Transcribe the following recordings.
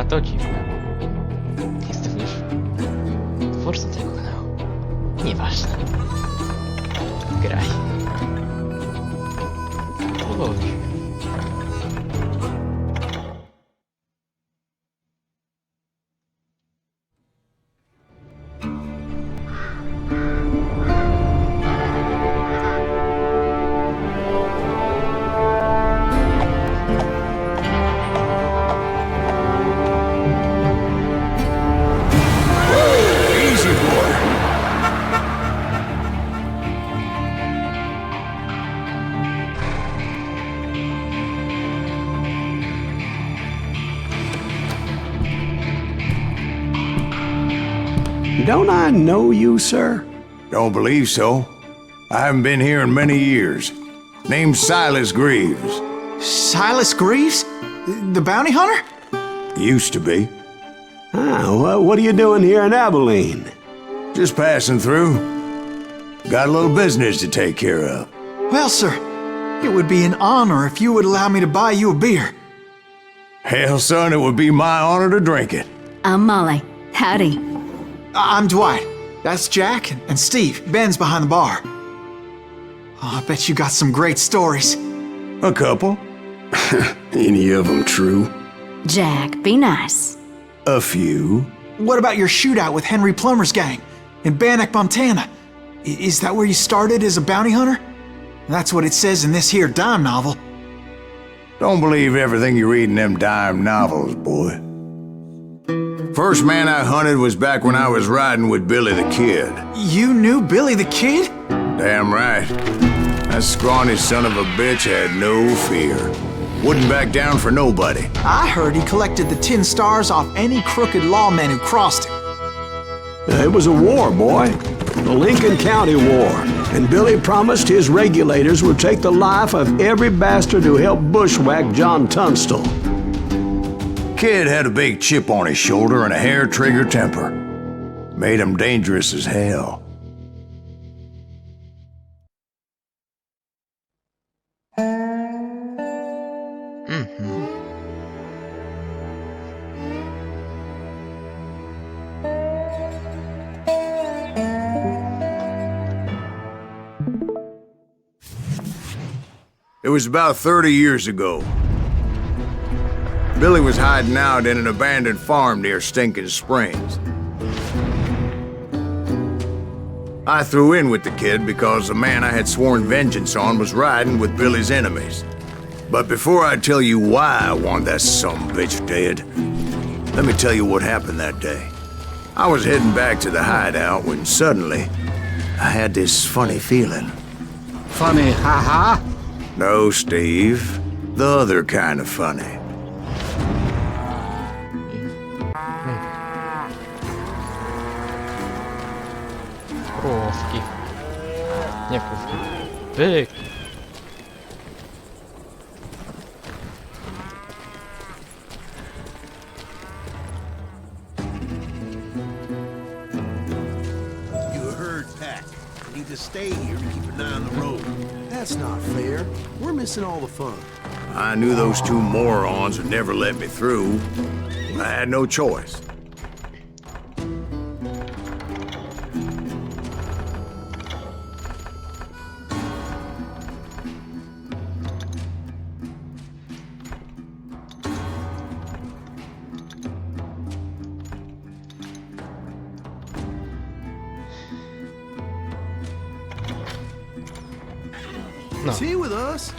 To dziwne. Jest również twórcą tego kanału. Nieważne. Graj. Podobało mi się. Don't I know you, sir? Don't believe so. I haven't been here in many years. Name's Silas Greaves. Silas Greaves? The bounty hunter? Used to be. Ah, well, what are you doing here in Abilene? Just passing through. Got a little business to take care of. Well, sir, it would be an honor if you would allow me to buy you a beer. Hell, son, it would be my honor to drink it. I'm Molly. Howdy. I'm Dwight. That's Jack and Steve. Ben's behind the bar. Oh, I bet you got some great stories. A couple. Any of them true? Jack, be nice. A few. What about your shootout with Henry Plummer's gang in Bannock, Montana? Is that where you started as a bounty hunter? That's what it says in this here dime novel. Don't believe everything you read in them dime novels, boy. First man I hunted was back when I was riding with Billy the Kid. You knew Billy the Kid? Damn right. That scrawny son of a bitch had no fear. Wouldn't back down for nobody. I heard he collected the 10 stars off any crooked lawman who crossed him. It was a war, boy. The Lincoln County War. And Billy promised his regulators would take the life of every bastard who helped bushwhack John Tunstall. Kid had a big chip on his shoulder and a hair-trigger temper. Made him dangerous as hell. It was about 30 years ago. Billy was hiding out in an abandoned farm near Stinking Springs. I threw in with the kid because the man I had sworn vengeance on was riding with Billy's enemies. But before I tell you why I want that sumbitch dead, let me tell you what happened that day. I was heading back to the hideout when suddenly I had this funny feeling. Funny, haha? No, Steve. The other kind of funny. Polski. Nie Polski. Byk. You heard Pat. Need to stay here and keep an eye on the road. That's not fair. We're missing all the fun. I knew those two morons would never let me through. I had no choice. Is he with us?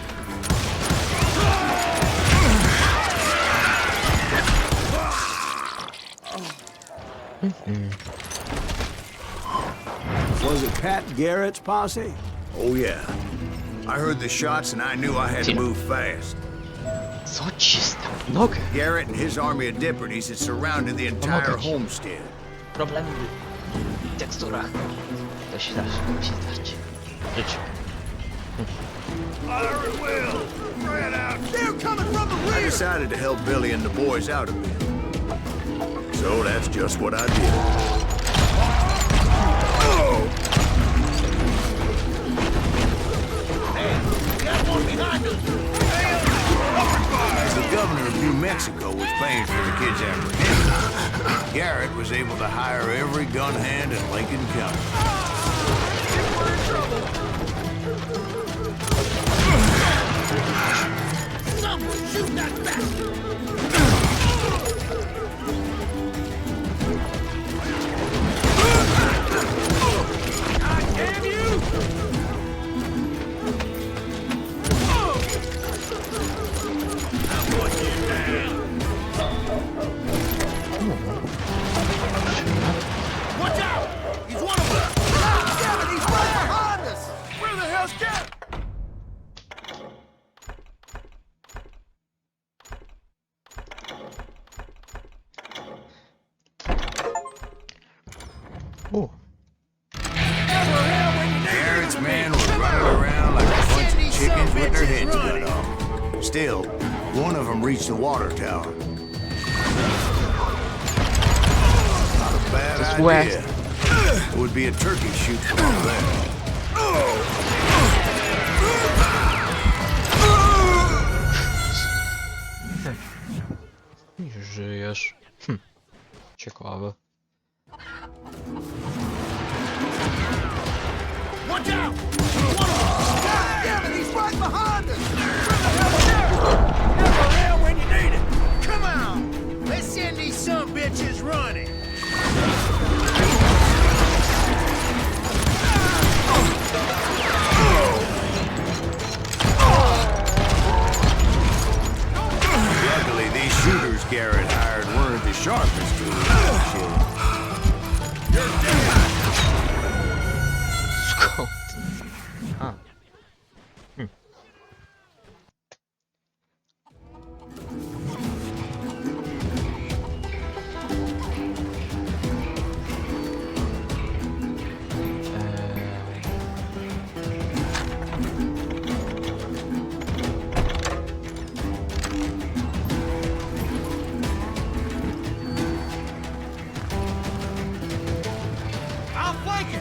Was it Pat Garrett's posse? Oh yeah. I heard the shots and I knew I had to move fast. Co ci stało? Nogę. Garrett and his army of deputies had surrounded the entire Pomogę ci. homestead. Problemy w teksturach. To się zdarzyć. Życie. I decided to help Billy and the boys out a bit. So that's just what I did. Oh! The governor of New Mexico was paying for the kid's apprehension. hire every gun hand in Lincoln County. Someone shoot that bastard! God damn you! I'm putting you down. Watch out! He's one of us! Damn it, he's right behind us! Where the hell's Garrett? Oh. Garrett's men were running around like a bunch of chickens with their heads cut off. Still, one of them reached the water tower. Not a bad It's idea. west. It would be a turkey shoot from over there. Nie żyjesz. Ciekawe. Watch out! God damn it, he's right behind us! Never there when you need it! Come on! Let's send these some bitches running! Luckily, these shooters Garrett hired weren't the sharpest tools. Skąd? A.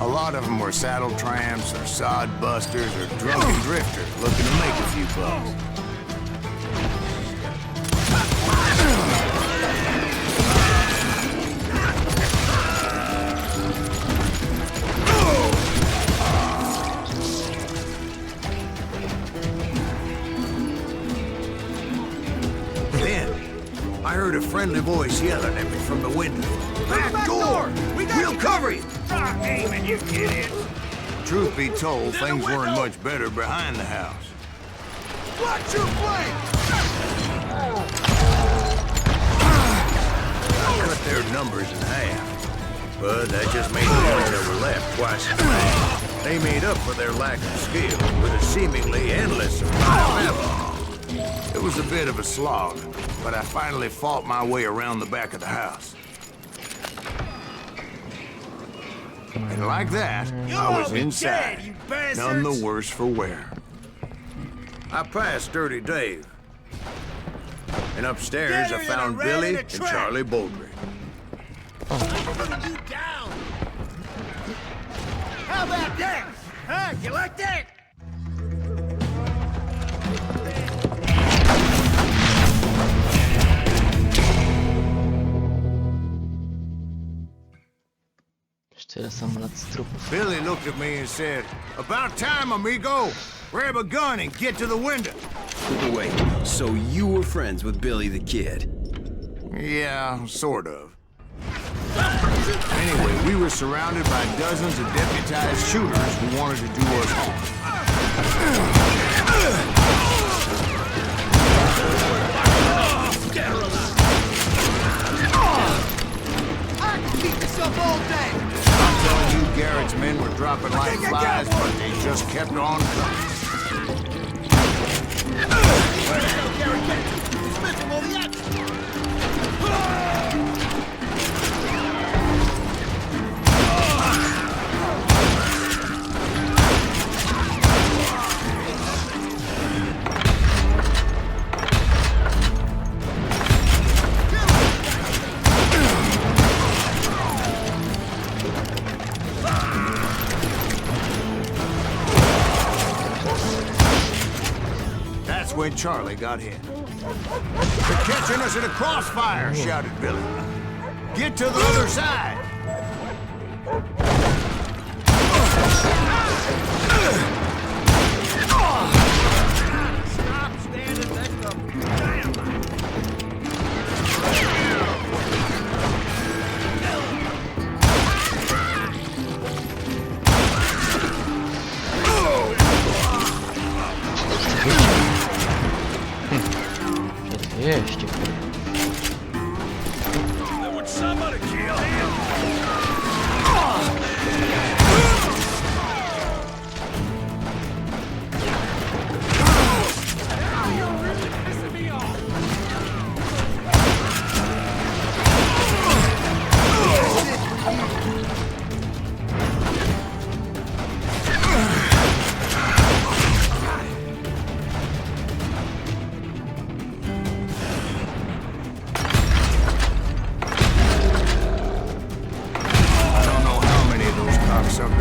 A lot of them were saddle tramps or sod busters or drunken drifters looking to make a few bucks. Then, I heard a friendly voice yelling at me from the window. Back door! We'll cover you! Stop aiming, you idiots! Truth be told, things weren't much better behind the house. Watch your flank! I cut their numbers in half, but that just made the ones that were left twice as many. They made up for their lack of skill with a seemingly endless supply of ammo. It was a bit of a slog, but I finally fought my way around the back of the house. And like that, I was inside, none the worse for wear. I passed Dirty Dave. And upstairs, I found Billy and Charlie Baldry. You down! How about that? Huh? You like that? Tyle samo lat z trupów. Billy looked at me and said, "About time, amigo. Grab a gun and get to the window." Wait, so you were friends with Billy the Kid? Yeah, sort of. Anyway, we were surrounded by dozens of deputized shooters who wanted to do us harm. I can keep this up all day! I'm telling you, Garrett's men were dropping like flies, but they just kept on coming. Where the hell Garrett get? He's missing all the action! That's when Charlie got hit. "They're catching us in a crossfire," shouted Billy. "Get to the other side."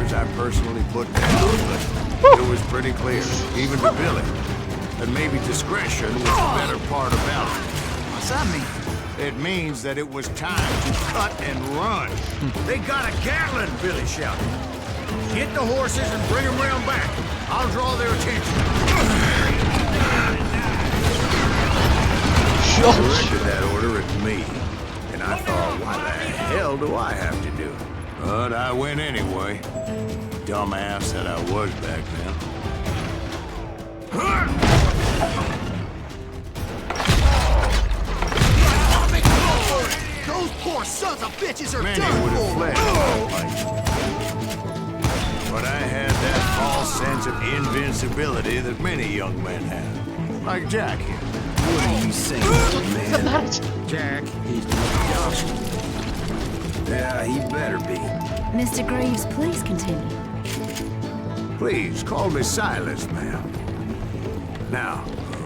orders I personally put down, but it was pretty clear, even to Billy, that maybe discretion was the better part of valor. What's that mean? It means that it was time to cut and run. They got a Gatlin, Billy shouted. Get the horses and bring them round back. I'll draw their attention. Directed that order at me, and I thought, why the hell do I have to do it? But I went anyway. Dumbass that I was back then. Those poor sons of bitches are Many done would have for! fled in that fight. But I had that false sense of invincibility that many young men have. Like Jack here. What are you saying, man? Jack, he's just Yeah, he better be. Mr. Greaves, please continue. Please, call me Silas, ma'am. Now,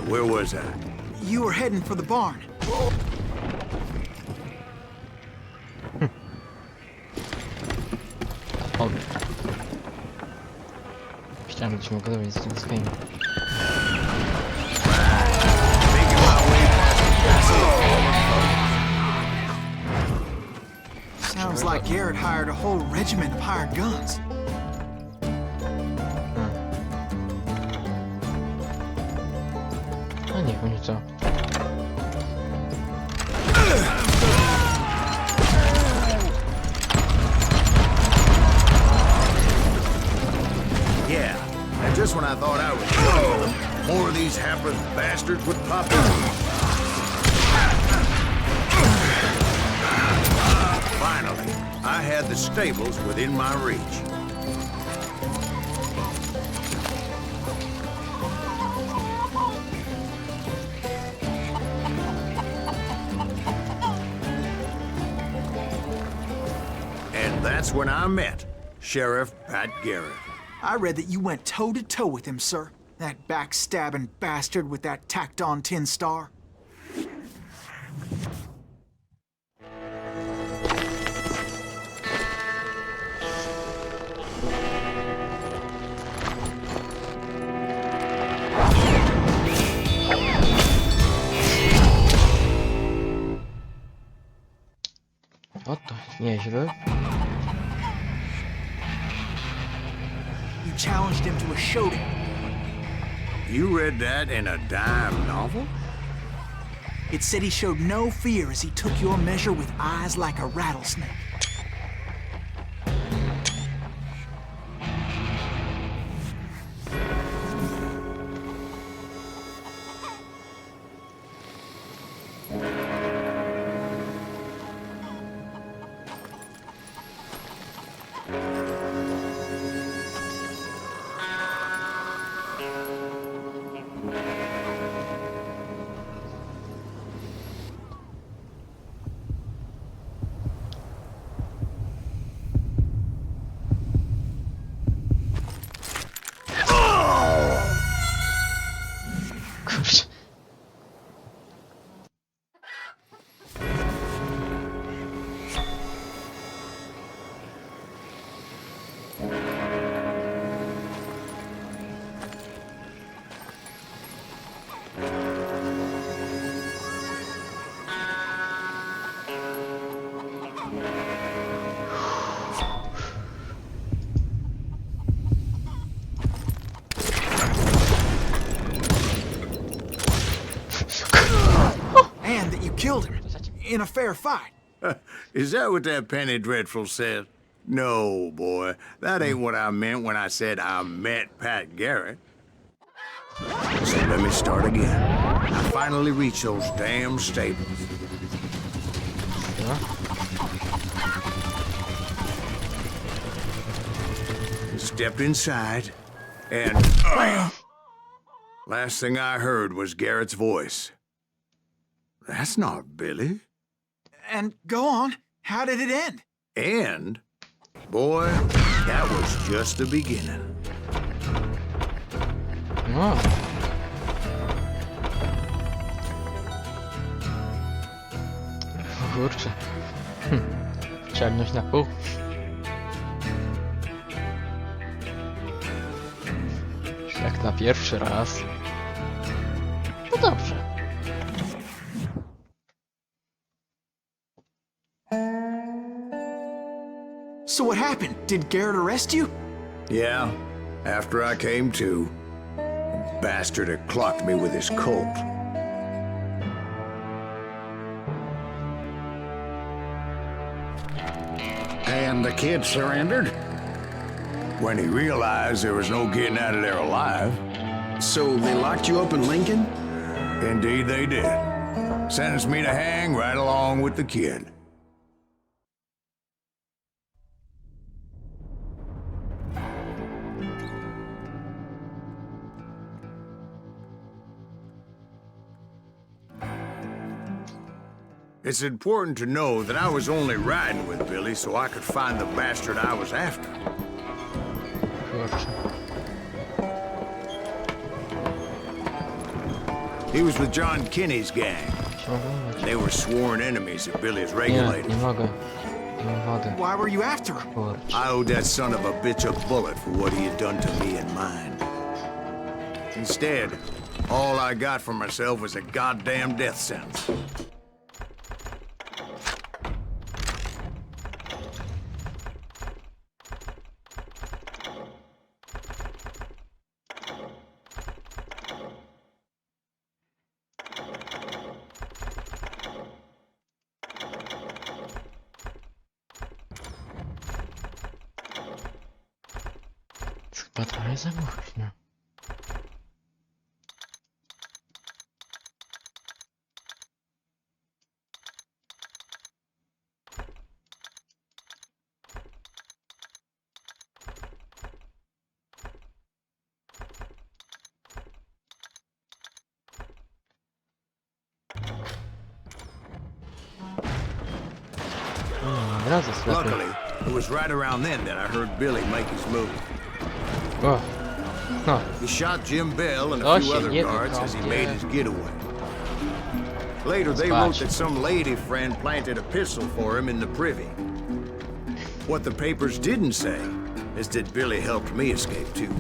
where was I? You were heading for the barn. O. Myślałem, że ci mogę dowiedzieć z tym swoim. Making my way past the castle of former foes. Sounds like Garrett hired a whole regiment of hired guns. A niech oni co. Yeah, and just when I thought I was done with them, more of these hapless bastards would pop up. Finally, I had the stables within my reach. And that's when I met Sheriff Pat Garrett. I read that you went toe-to-toe with him, sir. That backstabbing bastard with that tacked-on tin star. O to nieźle. You challenged him to a showdown. You read that in a dime novel? It said he showed no fear as he took your measure with eyes like a rattlesnake. Kurczę. And that you killed him in a fair fight. Is that what that Penny Dreadful said? No, boy. That ain't what I meant when I said I met Pat Garrett. So let me start again. I finally reached those damn stables. No. Stepped inside, and bam! Last thing I heard was Garrett's voice. That's not Billy. And go on. How did it end? And, boy, that was just the beginning. No. O kurczę. Czarność na pół. Jak na pierwszy raz. No dobrze. So what happened? Did Garrett arrest you? Yeah, after I came to, the bastard had clocked me with his Colt. And the kid surrendered? When he realized there was no getting out of there alive, So they locked you up in Lincoln? indeed they did. Sentenced me to hang right along with the kid. It's important to know that I was only riding with Billy so I could find the bastard I was after. Kurczę. He was with John Kinney's gang. Ciągnąć. They were sworn enemies of Billy's Nie, regulators. nie mogę. Nie mam wody. Why were you after him? Kurczę. I owed that son of a bitch a bullet for what he had done to me and mine. Instead, all I got for myself was a goddamn death sentence. Chyba trochę za głośno. Od razu sklepy. Luckily, it was right around then that I heard Billy make his move. O! No, He shot Jim Bell and Oh, a few shit, other yeah, guards as he yeah. made his getaway. Later, they Spot. wrote that some lady friend planted a pistol for him in the privy. What the papers didn't say is that Billy helped me escape too.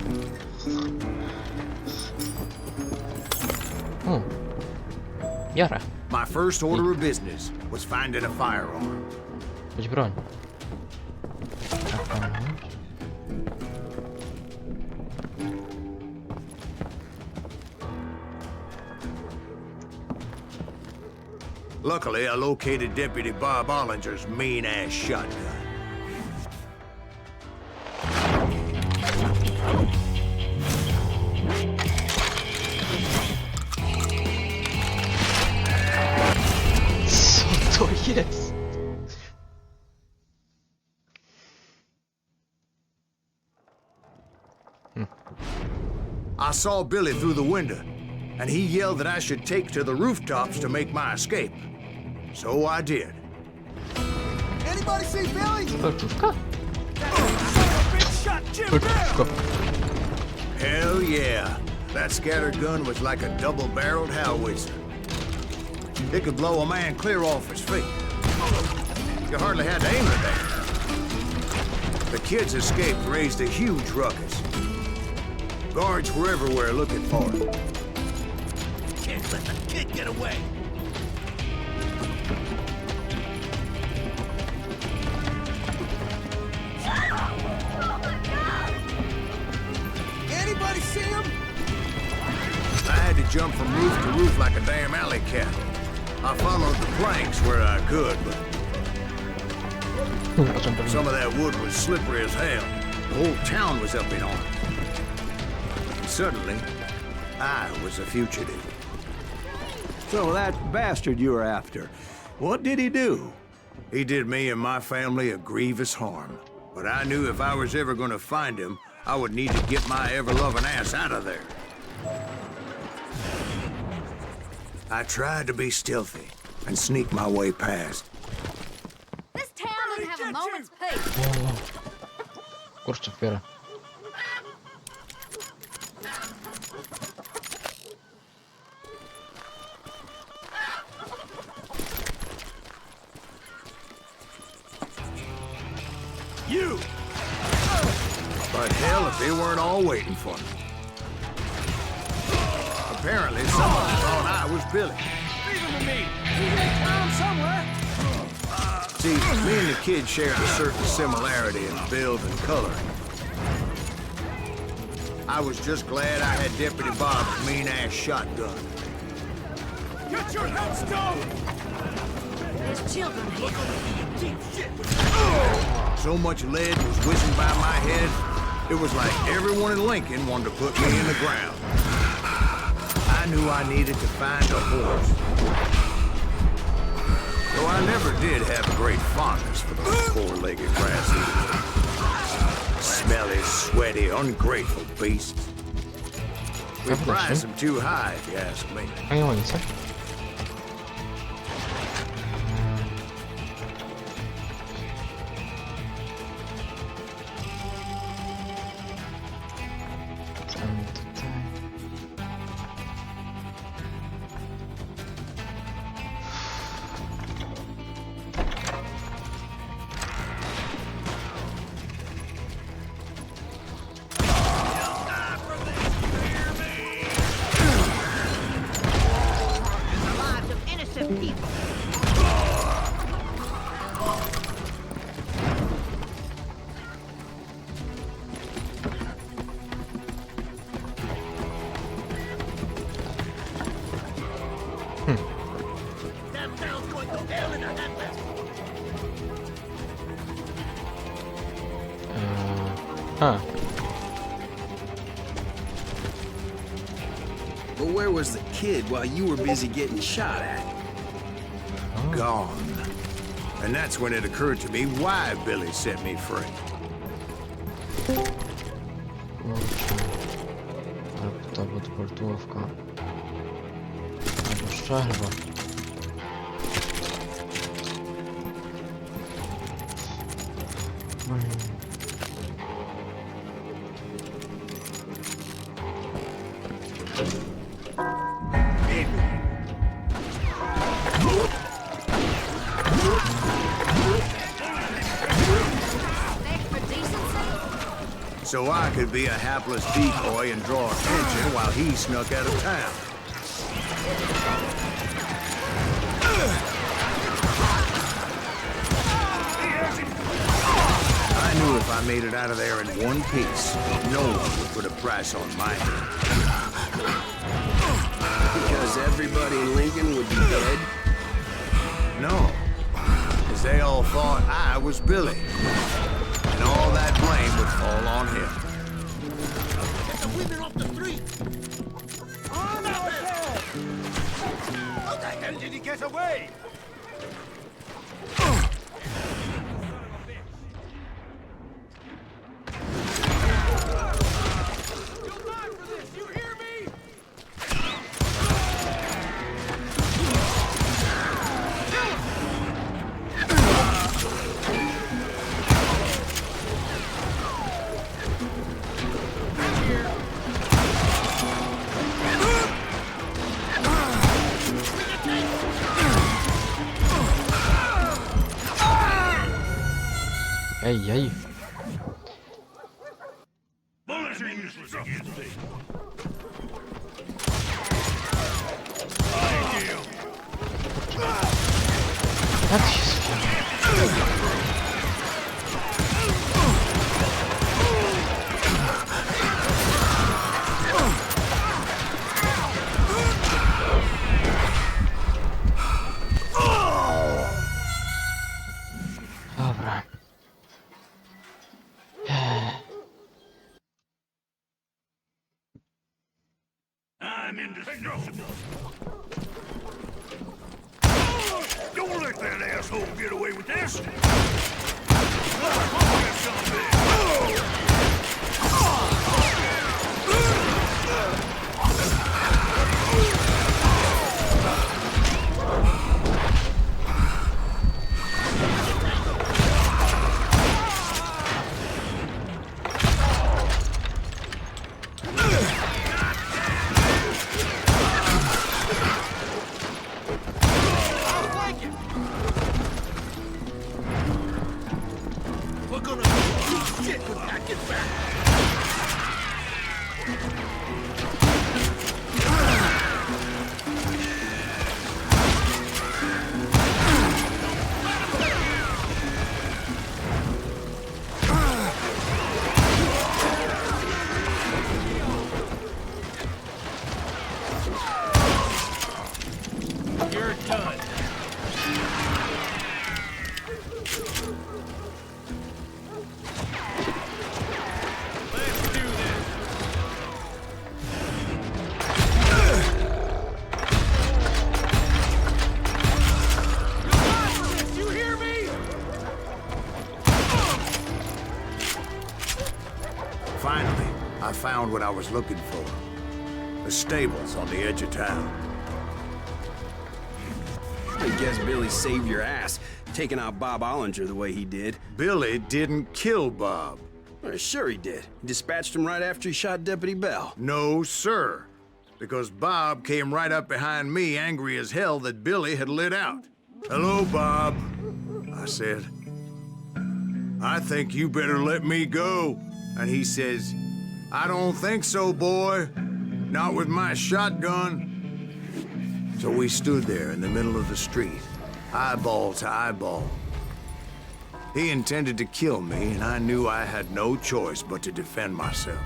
Jara. My first order of business was finding a firearm. Chodź broń. Luckily, I located Deputy Bob Ollinger's mean-ass shotgun. Co to jest? I saw Billy through the window, and he yelled that I should take to the rooftops to make my escape. So I did. Anybody see Billy? Kolczówka? Shot Jim Kolczówka. Hell yeah. That scatter gun was like a double-barreled howitzer. It could blow a man clear off his feet. You hardly had to aim at that. The kid's escape raised a huge ruckus. Guards were everywhere looking for him. Can't let the kid get away. Anybody see him? I had to jump from roof to roof like a damn alley cat. I followed the planks where I could, but some of that wood was slippery as hell. The whole town was up in arms. And suddenly, I was a fugitive. So that bastard you were after, what did he do? He did me and my family a grievous harm. But I knew if I was ever gonna find him, I would need to get my ever-loving ass out of there. I tried to be stealthy and sneak my way past. This town doesn't have a moment's peace. Kurczę, biorę. You! But hell, if they weren't all waiting for me. Apparently, somebody thought I was Billy. Leave him to me. He's in town somewhere. See, me and the kid shared a certain similarity in build and coloring. I was just glad I had Deputy Bob's mean-ass shotgun. Get your head stoned! There's children here. So much lead was whizzing by my head, it was like everyone in Lincoln wanted to put me in the ground. I knew I needed to find a horse. Though I never did have a great fondness for those four-legged grass eaters. Smelly, sweaty, ungrateful beasts. We price them too high, if you ask me. Fajnie ulica. Tam tutaj. The lives of innocent people. That town's going to hell in a handbasket. A. But where was the kid while you were busy getting shot at? Gone. And that's when it occurred to me why Billy set me free. Kurczę. Dowód, portówka. Albo szczerba. Respect for decency? So I could be a hapless decoy and draw attention while he snuck out of town. I knew if I made it out of there in one piece, no one would put a price on my head. Because everybody in Lincoln would be dead? No, because they all thought I was Billy. And all that blame would fall on him. Get the women off the street. On up there! How the hell did he get away? You'll die for this, you hear me? Ej, ej. Bullets are useless against me. Jak ty się strzela? Dobra. I'm indestructible. Don't let that asshole get away with this. We're gonna beat shit when Pat gets back. Finally, I found what I was looking for. The stables on the edge of town. I guess Billy saved your ass, taking out Bob Ollinger the way he did. Billy didn't kill Bob. Well, sure he did. He dispatched him right after he shot Deputy Bell. No, sir. Because Bob came right up behind me, angry as hell that Billy had lit out. Hello, Bob, I said. I think you better let me go. And he says, I don't think so, boy. Not with my shotgun. So we stood there in the middle of the street, eyeball to eyeball. He intended to kill me, and I knew I had no choice but to defend myself.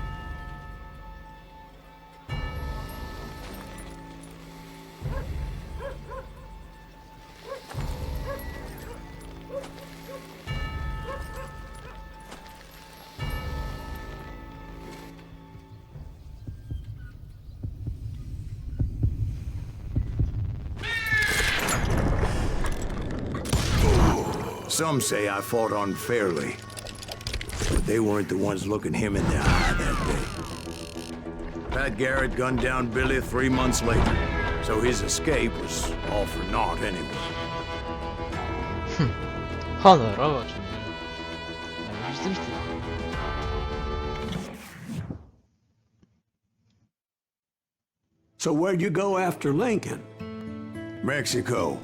Some say I fought unfairly, but they weren't the ones looking him in the eye that day. Pat Garrett gunned down Billy 3 months later, so his escape was all for naught anyway. Honorowo, czy nie? Ale już z tym So where'd you go after Lincoln? Mexico.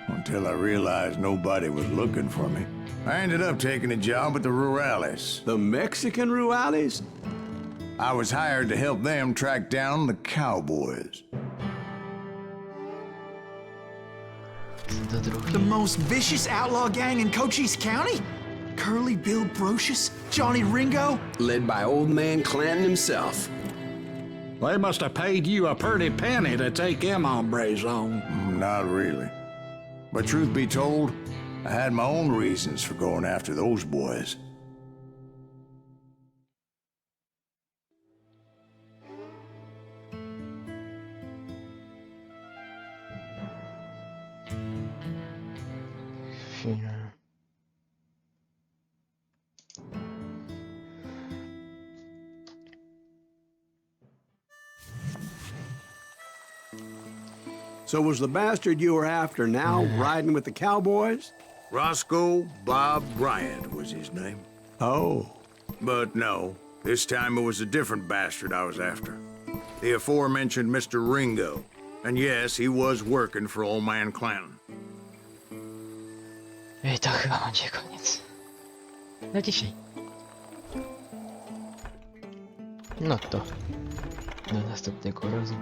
Until I realized nobody was looking for me. I ended up taking a job at the Rurales. The Mexican Ruales? I was hired to help them track down the cowboys. do drugi. The most vicious outlaw gang in Cochise County? Curly Bill Brocious? Johnny Ringo? Led by old man Clanton himself. They must have paid you a pretty penny to take them hombres on. Not really. But truth be told, I had my own reasons for going after those boys. Chwilę. So was the bastard you were after now riding with the cowboys? Roscoe Bob Bryant was his name. Oh. But no, this time it was a different bastard I was after. The aforementioned Mr. Ringo. And yes, he was working for old man Clanton. I to chyba będzie koniec. Na dzisiaj. No to do następnego razu.